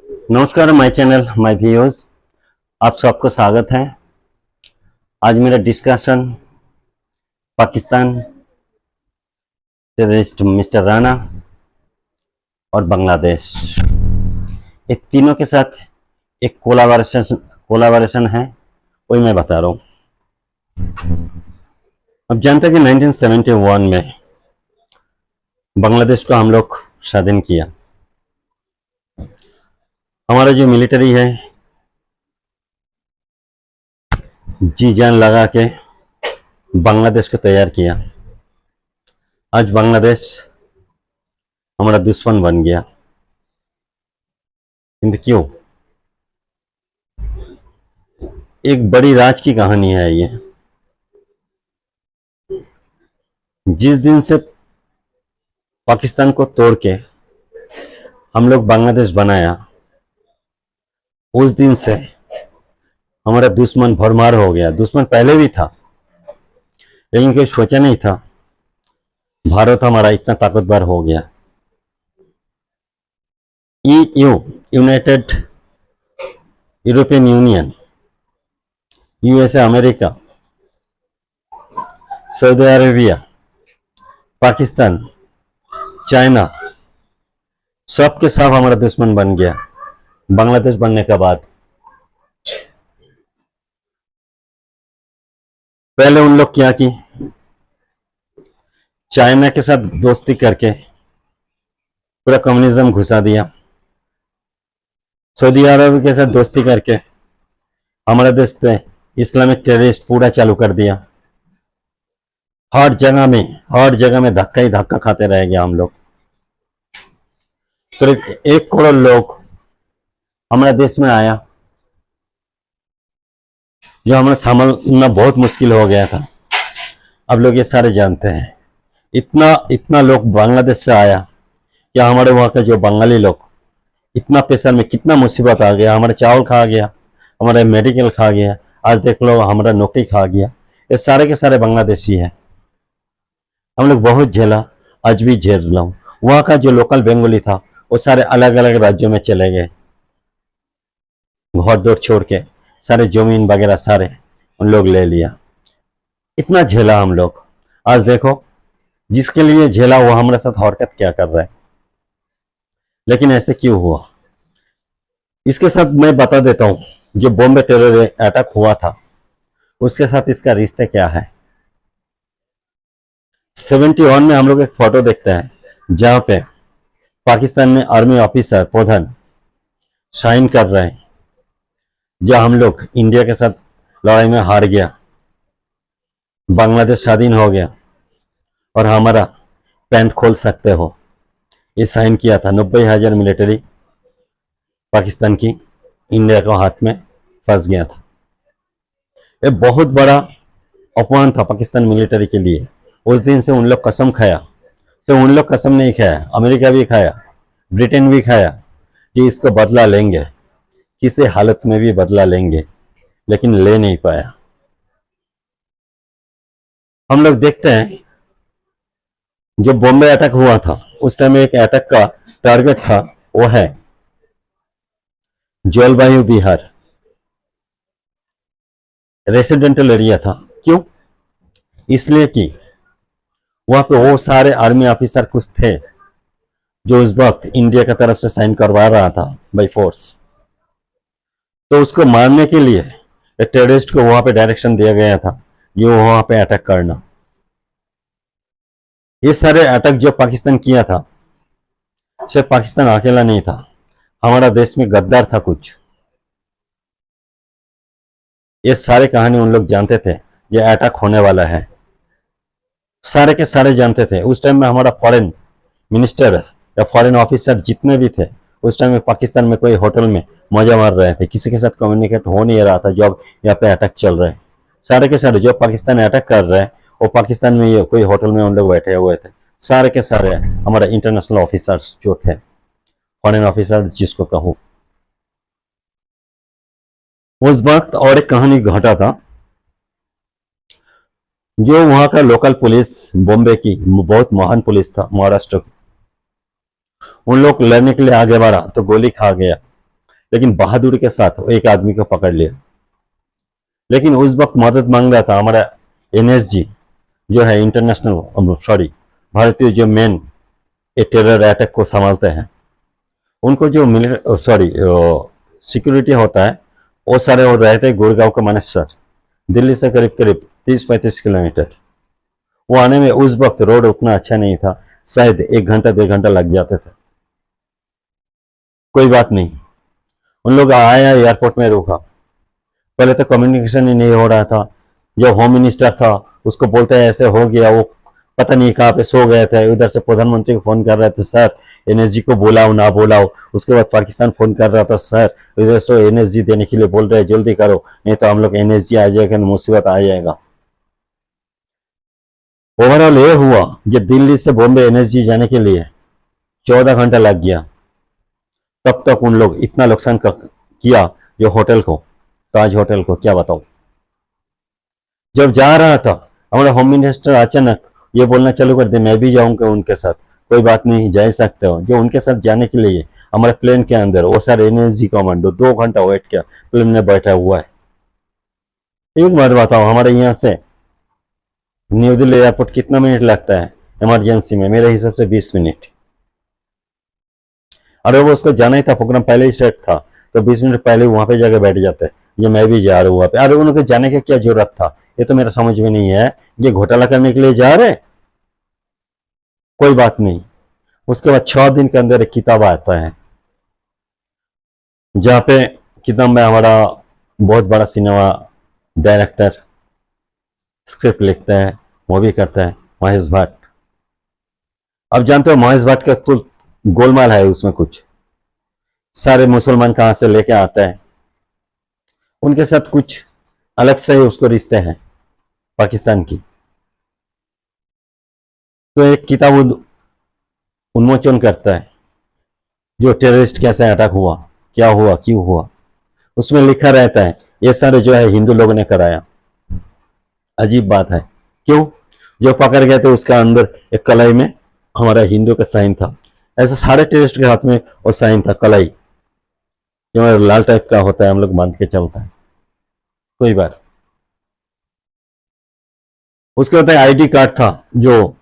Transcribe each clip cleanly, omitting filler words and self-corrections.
नमस्कार my channel my viewers, आप सबको स्वागत है। आज मेरा discussion Pakistan terrorist mister Rana और बांग्लादेश, ये तीनों के साथ एक कोलाबोरेशन है, वही मैं बता रहा हूँ। अब जानते हैं कि 1971 में बांग्लादेश को हम लोग स्वाधीन किया। हमारा जो मिलिट्री है जी जान लगा के बांग्लादेश को तैयार किया। आज बांग्लादेश हमारा दुश्मन बन गया, किंतु क्यों? एक बड़ी राज की कहानी है ये। जिस दिन से पाकिस्तान को तोड़ के हम लोग बांग्लादेश बनाया, उस दिन से हमारा दुश्मन भरमार हो गया। दुश्मन पहले भी था, लेकिन कोई सोचा नहीं था भारत हमारा इतना ताकतवर हो गया। EU, United European union, USA, America, Saudi Arabia, Pakistan, China, सब के सब हमारा दुश्मन बन गया बांग्लादेश बनने के बाद। पहले उन लोग क्या की, चाइना के साथ दोस्ती करके पूरा कम्युनिज्म घुसा दिया। सऊदी अरब के साथ दोस्ती करके हमारे देश से इस्लामिक टेररिस्ट पूरा चालू कर दिया। हर जगह में धक्का ही धक्का खाते रह गया हम लोग। करीब 1 करोड़ लोग हमारे देश में आया, जो हमें संभालना बहुत मुश्किल हो गया था। अब लोग ये सारे जानते हैं, इतना लोग बांग्लादेश से आया कि हमारे वहाँ का जो बंगाली लोग इतना प्रेशर में, कितना मुसीबत आ गया। हमारा चावल खा गया, हमारा मेडिकल खा गया, आज देख लो हमारा नौकरी खा गया। ये सारे के सारे बांग्लादेशी है। हम लोग बहुत झेला, आज भी झेल रहा हूँ। वहाँ का जो लोकल बंगाली था वो सारे अलग अलग राज्यों में चले गए, घर दौड़ छोड़ के सारे जमीन वगैरह सारे उन लोग ले लिया। इतना झेला हम लोग। आज देखो, जिसके लिए झेला वो हमारे साथ हरकत क्या कर रहा है। लेकिन ऐसे क्यों हुआ, इसके साथ मैं बता देता हूँ। जो बॉम्बे टेरर अटैक हुआ था, उसके साथ इसका रिश्ते क्या है। 71 में हम लोग एक फोटो देखते हैं, जहां पे पाकिस्तान में आर्मी ऑफिसर प्रधान साइन कर रहे हैं, जब हम लोग इंडिया के साथ लड़ाई में हार गया, बांग्लादेश स्वाधीन हो गया और हमारा पैंट खोल सकते हो, ये साइन किया था। 90,000 मिलिट्री पाकिस्तान की इंडिया के हाथ में फंस गया था। ये बहुत बड़ा अपमान था पाकिस्तान मिलिट्री के लिए। उस दिन से उन लोग कसम खाया, तो उन लोग कसम नहीं खाया, अमेरिका भी खाया, ब्रिटेन भी खाया कि इसको बदला लेंगे, किसी हालत में भी बदला लेंगे, लेकिन ले नहीं पाया। हम लोग देखते हैं, जो बॉम्बे अटैक हुआ था उस टाइम एक अटैक का टारगेट था, वो है जलवायु विहार, रेसिडेंटल एरिया था। क्यों? इसलिए कि वहां पे वो सारे आर्मी ऑफिसर कुछ थे जो उस वक्त इंडिया की तरफ से साइन करवा रहा था बाई फोर्स। तो उसको मारने के लिए टेररिस्ट को वहां पे डायरेक्शन दिया गया था, ये वहां पे अटैक करना। ये सारे अटैक जो पाकिस्तान किया था, सिर्फ पाकिस्तान अकेला नहीं था, हमारा देश में गद्दार था कुछ। ये सारे कहानी उन लोग जानते थे, ये अटैक होने वाला है, सारे के सारे जानते थे। उस टाइम में हमारा फॉरेन मिनिस्टर या फॉरेन ऑफिसर जितने भी थे, उस टाइम में पाकिस्तान में कोई होटल में मजा मार रहे थे, किसी के साथ कम्युनिकेट हो नहीं रहा था जब यहाँ पे अटैक चल रहे हैं। सारे के सारे जो पाकिस्तान अटैक कर रहे हैं, वो पाकिस्तान में ये कोई होटल में उन लोग बैठे हुए थे। सारे के सारे हमारा इंटरनेशनल ऑफिसर्स जो थे, फॉरेन ऑफिसर जिसको कहूँ। उस वक्त और एक कहानी घटा था, जो वहां का लोकल पुलिस, बॉम्बे की बहुत महान पुलिस था, महाराष्ट्र की, उन लोग लड़ने के लिए आगे बढ़ा तो गोली खा गया। लेकिन बहादुरी के साथ वो एक आदमी को पकड़ लिया। लेकिन उस वक्त मदद मांग रहा था हमारा एनएसजी जो है इंटरनेशनल, सॉरी, भारतीय जो मेन ये टेरर अटैक को संभालते हैं, उनको जो सॉरी सिक्योरिटी होता है वो सारे वो रहते हैं गुड़गांव का मानेसर, दिल्ली से करीब करीब 30-35 किलोमीटर। वो आने में उस वक्त रोड उतना अच्छा नहीं था, शायद 1 घंटा 1.5 घंटा लग जाते थे। कोई बात नहीं, उन लोग आया, एयरपोर्ट में रुका। पहले तो कम्युनिकेशन ही नहीं हो रहा था। जो होम मिनिस्टर था उसको बोलते हैं ऐसे हो गया, वो पता नहीं कहाँ पे सो गए थे। उधर से प्रधानमंत्री को फोन कर रहे थे, सर एनएसजी को बुलाओ ना बुलाओ। उसके बाद पाकिस्तान फोन कर रहा था, सर इधर से एनएसजी देने के लिए बोल रहे हैं, जल्दी करो नहीं तो हम लोग एनएसजी आ जाएगा, मुसीबत आ जाएगा। ओवरऑल ये हुआ जब दिल्ली से बॉम्बे एनएसजी जाने के लिए 14 घंटा लग गया। तब तक उन लोग इतना नुकसान किया जो होटल को, ताज होटल को, क्या बताओ। जब जा रहा था हमारा होम मिनिस्टर अचानक ये बोलना चालू कर दे, मैं भी जाऊंगा उनके साथ। कोई बात नहीं, जा सकते हो। जो उनके साथ जाने के लिए हमारे प्लेन के अंदर वो सारे एनएसजी कमांडो 2 घंटा वेट किया, प्लेन में बैठा हुआ है। एक बात बताओ, हमारे यहाँ से न्यू दिल्ली एयरपोर्ट कितना मिनट लगता है इमरजेंसी में? मेरे हिसाब से 20 मिनट। अरे वो उसको जाना ही था, प्रोग्राम पहले ही स्टार्ट था, तो 20 मिनट पहले वहां पे जाके बैठ जाते। ये मैं भी जा रहा हूँ वहां पे। अरे उनको जाने की क्या जरूरत था? ये तो मेरा समझ में नहीं है। ये घोटाला करने के लिए जा रहे? कोई बात नहीं। उसके बाद 6 दिन के अंदर एक किताब आता है, जहाँ पे किताब में हमारा बहुत बड़ा सिनेमा डायरेक्टर स्क्रिप्ट लिखता है, वो भी करता है, महेश भट्ट। अब जानते हो महेश भट्ट का तो गोलमाल है उसमें। कुछ सारे मुसलमान कहां से लेके आता है, उनके साथ कुछ अलग से ही उसको रिश्ते हैं पाकिस्तान की। तो एक किताब उन्मोचन करता है, जो टेररिस्ट कैसे अटैक हुआ, क्या हुआ, क्यों हुआ। उसमें लिखा रहता है ये सारे जो है हिंदू लोगों ने कराया। अजीब बात है, क्यों? जो पकड़ गए थे उसका अंदर एक कलाई में हमारा हिंदू का साइन था। ऐसे सारे टेररिस्ट के हाथ में वो साइन था, कलाई जो लाल टाइप का होता है, हम लोग बांध के चलता है। कोई बार उसके बाद आईडी कार्ड था, जो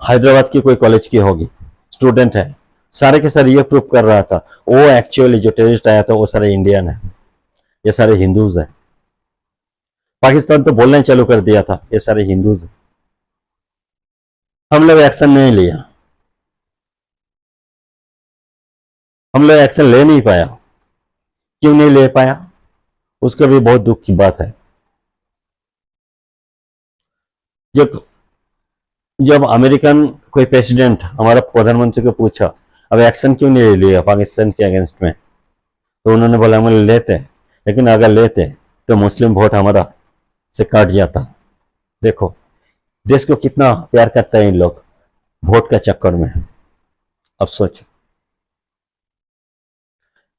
हैदराबाद की कोई कॉलेज की होगी, स्टूडेंट है, सारे के सारे ये प्रूफ कर रहा था वो एक्चुअली जो टेररिस्ट आया था वो सारे इंडियन है, ये सारे हिंदूज है। पाकिस्तान तो बोलना चालू कर दिया था ये सारे हिंदूज है। हम लोग एक्शन नहीं लिया, हम लोग एक्शन ले नहीं पाया। क्यों नहीं ले पाया? उसका भी बहुत दुख की बात है। जब अमेरिकन कोई प्रेसिडेंट हमारा प्रधानमंत्री को पूछा अब एक्शन क्यों नहीं लिया पाकिस्तान के अगेंस्ट में, तो उन्होंने बोला हम लेते, लेकिन अगर लेते तो मुस्लिम वोट हमारा से काट जाता। देखो देश को कितना प्यार करता है इन लोग वोट का चक्कर में। अब सोचो।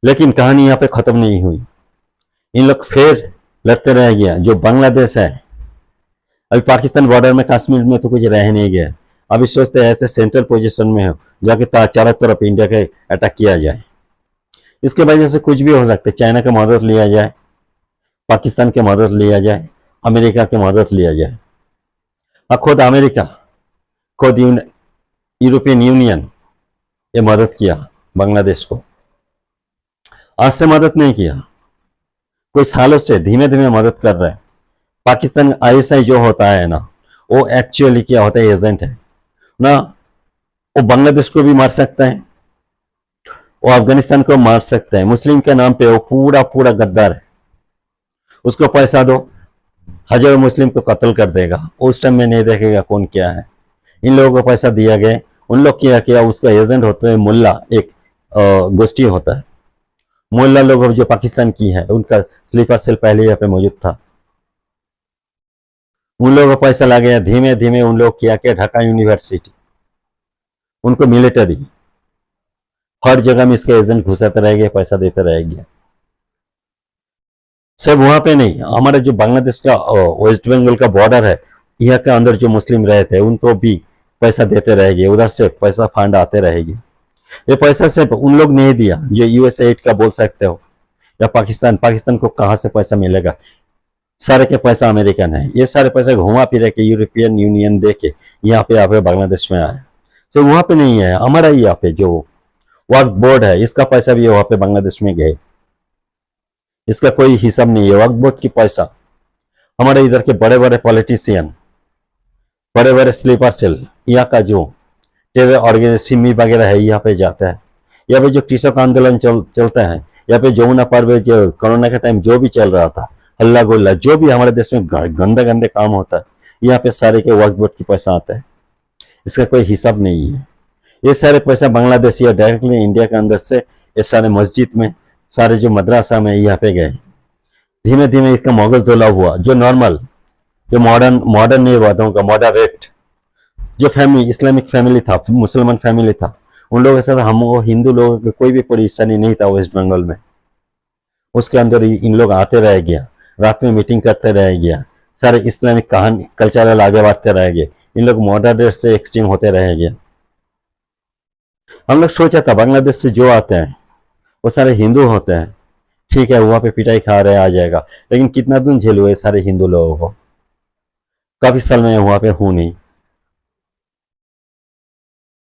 लेकिन कहानी यहाँ पे खत्म नहीं हुई, इन लोग फिर लड़ते रह गया। जो बांग्लादेश है, अभी पाकिस्तान बॉर्डर में कश्मीर में तो कुछ रह नहीं गया। अभी सोचते हैं ऐसे सेंट्रल पोजीशन में हो जाके चारों तरफ इंडिया के अटैक किया जाए। इसके वजह से कुछ भी हो सकता है। चाइना की मदद लिया जाए, पाकिस्तान की मदद लिया जाए, अमेरिका की मदद लिया जाए। और खुद अमेरिका, खुद यूरोपियन यूनियन ये मदद किया बांग्लादेश को। आज से मदद नहीं किया, कोई सालों से धीमे धीमे मदद कर रहा है। पाकिस्तान आईएसआई जो होता है ना, वो एक्चुअली क्या होता है, एजेंट है ना। वो बांग्लादेश को भी मार सकता है, वो अफगानिस्तान को मार सकता है। मुस्लिम के नाम पे वो पूरा पूरा गद्दार है। उसको पैसा दो, हजारों मुस्लिम को कत्ल कर देगा। उस टाइम में नहीं देखेगा कौन क्या है। इन लोगों को पैसा दिया गया, उन लोग क्या किया, उसका एजेंट होता है मुल्ला, एक गोष्ठी होता है। मुल्ला लोग जो पाकिस्तान की है, उनका स्लीपर सेल पहले यहाँ पे मौजूद था। उन लोगों को पैसा लग गया, धीमे धीमे उन लोग किया कि ढाका यूनिवर्सिटी, उनको मिलिट्री, हर जगह में इसके एजेंट घुसाते रह गए, पैसा देते रह गया। सब वहां पे नहीं, हमारा जो बांग्लादेश का वेस्ट बंगाल का बॉर्डर है, यहाँ के अंदर जो मुस्लिम रहते हैं उनको भी पैसा देते रहेंगे, उधर से पैसा फंड आते रहेंगे। ये पैसा सिर्फ उन लोग नहीं दिया जो यूएसए एड का बोल सकते हो, या पाकिस्तान पाकिस्तान को कहाँ से पैसा मिलेगा? सारे के पैसा अमेरिकन है। ये सारे पैसे घुमा फिरा के यूरोपियन यूनियन दे के यहाँ पे बांग्लादेश में आए। तो वहां पे नहीं है, हमारा यहाँ पे जो वक्फ बोर्ड है इसका पैसा भी वहां पे बांग्लादेश में गए, इसका कोई हिसाब नहीं है। वक्फ बोर्ड की पैसा हमारे इधर के बड़े बड़े पॉलिटिशियन, बड़े बड़े स्लीपर सेल, यहाँ का जो टेरर ऑर्गेनाइजेशन सिमी वगैरह है यहाँ पे जाता है। यहाँ पे जो कृषक आंदोलन चलता है, यहाँ पे जमुना पार में जो कोरोना के टाइम जो भी चल रहा था, हल्ला गुल्ला जो भी हमारे देश में गंदे गंदे काम होता है, यहाँ पे सारे के वक्फ बोर्ड की पैसा आता है। इसका कोई हिसाब नहीं है। ये सारे पैसा बांग्लादेश या डायरेक्टली इंडिया के अंदर से ये सारे मस्जिद में, सारे जो मदरसा में यहाँ पे गए। धीमे धीमे इसका मगज धोला हुआ, जो नॉर्मल, जो मॉडर्न नहीं हुआ था, मॉडरेट जो फैमिली, इस्लामिक फैमिली था, मुसलमान फैमिली था, उन लोगों के साथ हम हिंदू लोगों की कोई भी परेशानी नहीं था वेस्ट बंगाल में। उसके अंदर इन लोग आते रह गया, रात में मीटिंग करते रह गया, सारे इस्लामिक कहानी कल्चरल आगे बढ़ते रह गए, इन लोग मॉडरेट से एक्सट्रीम होते रह गया। हम लोग सोचा था बांग्लादेश से जो आते हैं वो सारे हिंदू होते हैं, ठीक है वहां पे पिटाई खा रहे आ जाएगा, लेकिन कितना दिन झेल हुए सारे हिंदू लोगों को। काफी साल में वहां पे हूं नहीं।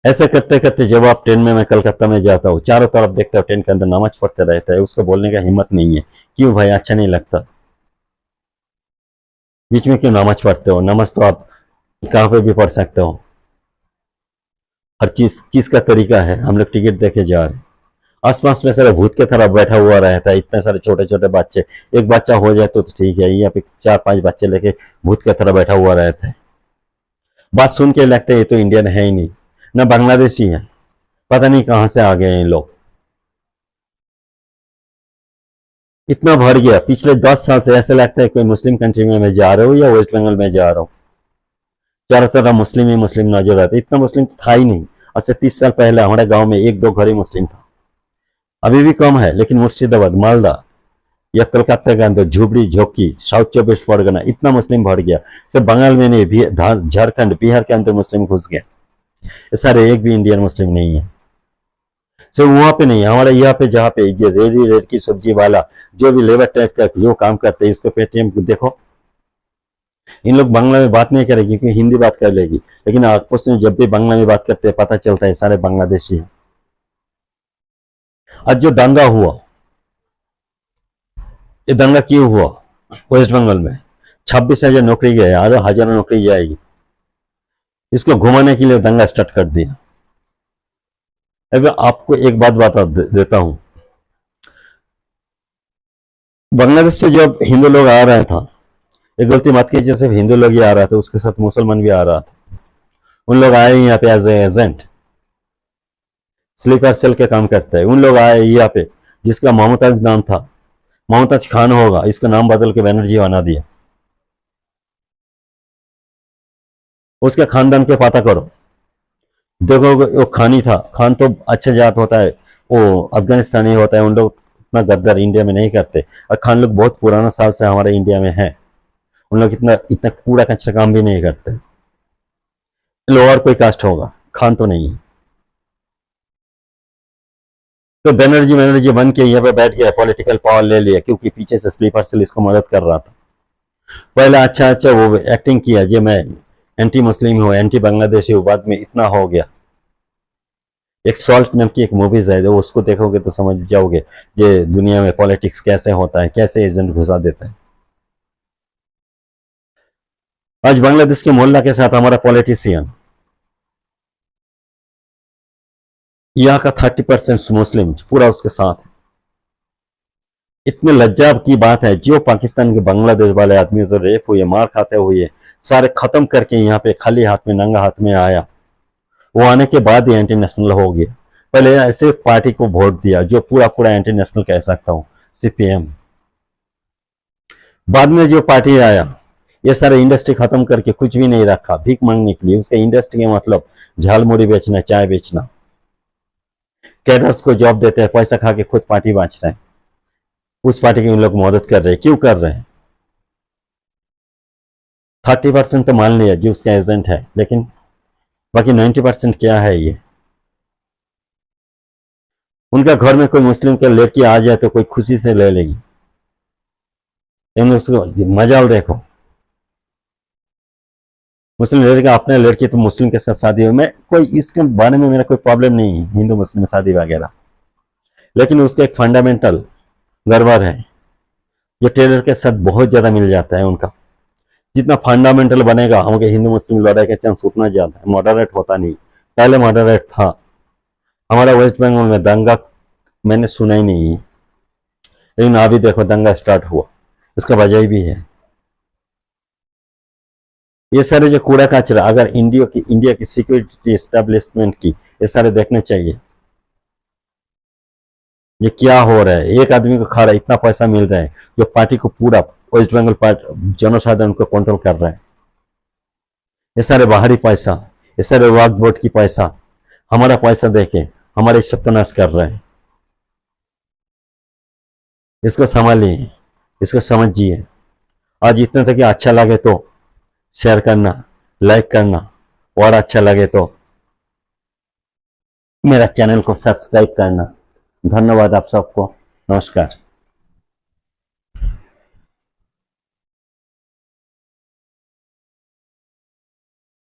ऐसे करते करते जब आप ट्रेन में, मैं कलकत्ता में जाता हूँ, चारों तरफ देखता हूँ ट्रेन के अंदर नमाज पढ़ते रहता है, उसको बोलने का हिम्मत नहीं है, क्यों भाई अच्छा नहीं लगता? बीच में क्यों नमाज पढ़ते हो? नमाज तो आप कहाँ पे भी पढ़ सकते हो। हर चीज का तरीका है। हम लोग टिकट देके जा रहे हैं, आसपास में सारे भूत के तरह बैठा हुआ रहता है, इतने सारे छोटे छोटे बच्चे, एक बच्चा हो जाए तो ठीक है, यहाँ पे 4-5 बच्चे लेके भूत के तरह बैठा हुआ रहता है। बात सुन के लगता है ये तो इंडियन है ही नहीं, ना बांग्लादेशी है, पता नहीं कहां से आ गए हैं लोग। इतना भर गया पिछले 10 साल से, ऐसा लगता है कोई मुस्लिम कंट्री में मैं जा रहा हूँ या वेस्ट बंगाल में जा रहा हूँ। चारों तरफ मुस्लिम ही मुस्लिम नजर आता है। इतना मुस्लिम था ही नहीं। आज से 30 साल पहले हमारे गांव में 1-2 घर ही मुस्लिम था, अभी भी कम है, लेकिन मुर्शिदाबाद, मालदा या कलकत्ता के अंदर झुबड़ी झोंकी, साउथ 24 परगना, इतना मुस्लिम भर गया। सिर्फ बंगाल में नहीं, झारखंड बिहार के अंदर मुस्लिम घुस गया। ये सारे एक भी इंडियन मुस्लिम नहीं है। सिर्फ वहां पे नहीं, हमारे यहाँ पे जहाँ पे ये रेड की सब्जी वाला जो भी लेबर टैक्स का जो काम करते हैं, इसको पेटीएम देखो, इन लोग बांग्ला में बात नहीं करेगी क्योंकि हिंदी बात कर लेगी, लेकिन आपस में जब भी बांग्ला में बात करते हैं पता चलता है सारे बांग्लादेशी हैं। आज जो दंगा हुआ, ये दंगा क्यों हुआ? वेस्ट बंगाल में 26,000 नौकरी गए, और हजारों नौकरी जाएगी। इसको घुमाने के लिए दंगा स्टार्ट कर दिया। अभी आपको एक बात बता देता हूं, बांग्लादेश से जब हिंदू लोग आ रहा था, एक गलती मत कीजिए, सिर्फ हिंदू लोग ही आ रहा था, उसके साथ मुसलमान भी आ रहा था। उन लोग आए यहाँ पे एज एजेंट, स्लीपर सेल के काम करते हैं। उन लोग आए यहाँ पे, जिसका मोहम्मताज नाम था, मोहम्मताज खान होगा, इसका नाम बदल के बैनर्जी बना दिया। उसके खानदान के पता करो, देखो वो खानी था। खान तो अच्छा जात होता है, वो अफगानिस्तानी होता है, उन लोग इतना गद्दार इंडिया में नहीं करते। और खान लोग बहुत पुराना साल से हमारे इंडिया में है, उन लोग इतना इतना कूड़ा कच्चा काम भी नहीं करते। लोअर कोई कास्ट होगा, खान तो नहीं है। तो बैनर्जी बन के यहाँ पे बैठ गया, पॉलिटिकल पावर ले लिया, क्योंकि पीछे से स्लीपर सेल इसको मदद कर रहा था। पहले अच्छा वो एक्टिंग किया जे मैं एंटी मुस्लिम हूँ, एंटी बांग्लादेशी हूँ, बाद में इतना हो गया। एक सॉल्ट नाम की एक मूवीज है, जो उसको देखोगे तो समझ जाओगे ये दुनिया में पॉलिटिक्स कैसे होता है, कैसे एजेंट घुसा देता है। आज बांग्लादेश के मोहल्ला के साथ हमारा पॉलिटिशियन, यहाँ का 30% मुस्लिम पूरा उसके साथ है। इतने लज्जा की बात है, जो पाकिस्तान के बांग्लादेश वाले आदमी तो रेप हुए, मार खाते हुए, सारे खत्म करके यहाँ पे खाली हाथ में, नंगा हाथ में आया। वो आने के बाद ही एंटी नेशनल हो गया। पहले ऐसे पार्टी को वोट दिया जो पूरा पूरा एंटी नेशनल कह सकता हूँ, सीपीएम। बाद में जो पार्टी आया, ये सारे इंडस्ट्री खत्म करके कुछ भी नहीं रखा, भीख मांगने के लिए। उसका इंडस्ट्री का मतलब झालमुड़ी बेचना, चाय बेचना। कैडर्स को जॉब देते हैं, पैसा खा के खुद पार्टी बांच रहे हैं। उस पार्टी की उन लोग मदद कर रहे हैं, क्यों कर रहे हैं? 30% तो मान लिया जो उसका एजेंट है, लेकिन बाकी 90% क्या है? ये उनका घर में कोई मुस्लिम की लड़की आ जाए तो कोई खुशी से ले लेगी, लेकिन उसको मजाल देखो, मुस्लिम लड़का अपने लड़की तो मुस्लिम के साथ शादी हो, मैं कोई इसके बारे में मेरा कोई प्रॉब्लम नहीं है हिंदू मुस्लिम शादी वगैरह, लेकिन उसका एक फंडामेंटल गड़बड़ है, ये टेलर के साथ बहुत ज्यादा मिल जाता है उनका। जितना फंडामेंटल बनेगा हमारे हिंदू मुस्लिम लड़ाई का चांस उतना ज्यादा है, मॉडरेट होता नहीं। पहले मॉडरेट था, हमारा वेस्ट बंगाल में दंगा मैंने सुना ही नहीं है, लेकिन अभी देखो दंगा स्टार्ट हुआ, इसका वजह भी है ये सारे जो कूड़ा कचरा, अगर इंडिया की सिक्योरिटी एस्टेब्लिशमेंट की ये सारे देखने चाहिए, ये क्या हो रहा है। एक आदमी को खा रहा है, इतना पैसा मिल रहा है, जो पार्टी को पूरा वेस्ट बंगाल पार्टी जनसाधारण को कंट्रोल कर रहा है। ये सारे बाहरी पैसा, ये सारे वक्फ बोर्ड की पैसा, हमारा पैसा देके हमारे सत्यानाश कर रहे हैं। इसको संभालिए, इसको समझिए। आज इतना तक कि अच्छा लगे तो शेयर करना, लाइक करना, और अच्छा लगे तो मेरा चैनल को सब्सक्राइब करना। धन्यवाद आप सबको, नमस्कार।